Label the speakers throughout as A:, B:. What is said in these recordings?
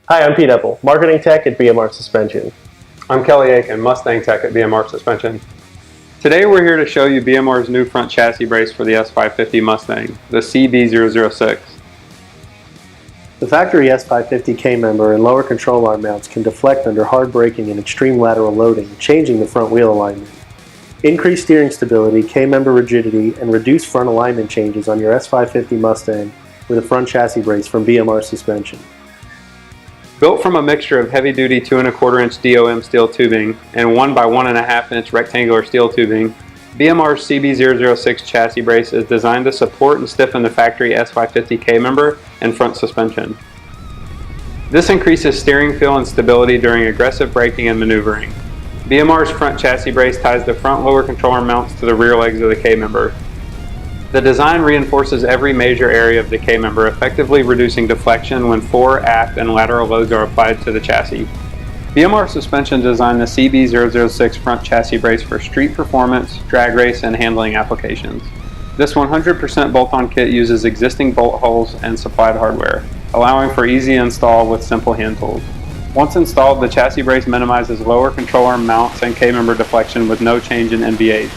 A: Hi, I'm Pete Eppel, Marketing Tech at BMR Suspension.
B: I'm Kelly Aiken, Mustang Tech at BMR Suspension. Today we're here to show you BMR's new front chassis brace for the S550 Mustang, the CB006.
A: The factory S550 K-member and lower control arm mounts can deflect under hard braking and extreme lateral loading, changing the front wheel alignment. Increased steering stability, K-member rigidity, and reduced front alignment changes on your S550 Mustang with a front chassis brace from BMR Suspension.
B: Built from a mixture of heavy-duty 2 1/4 inch DOM steel tubing and 1 by 1 1/2 inch rectangular steel tubing, BMR's CB006 chassis brace is designed to support and stiffen the factory S550 K-member and front suspension. This increases steering feel and stability during aggressive braking and maneuvering. BMR's front chassis brace ties the front lower control arm mounts to the rear legs of the K-member. The design reinforces every major area of the K-member, effectively reducing deflection when fore, aft, and lateral loads are applied to the chassis. BMR Suspension designed the CB006 front chassis brace for street performance, drag race, and handling applications. This 100% bolt-on kit uses existing bolt holes and supplied hardware, allowing for easy install with simple hand tools. Once installed, the chassis brace minimizes lower control arm mounts and K-member deflection with no change in NVH.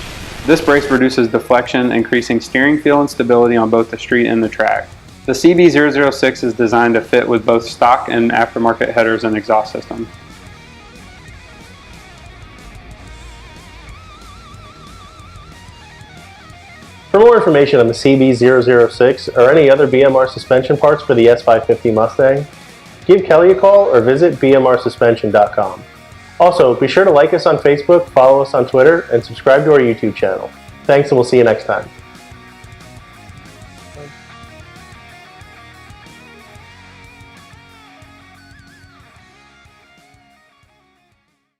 B: This brace reduces deflection, increasing steering feel and stability on both the street and the track. The CB006 is designed to fit with both stock and aftermarket headers and exhaust systems.
A: For more information on the CB006 or any other BMR suspension parts for the S550 Mustang, give Kelly a call or visit bmrsuspension.com. Also, be sure to like us on Facebook, follow us on Twitter, and subscribe to our YouTube channel. Thanks, and we'll see you next time.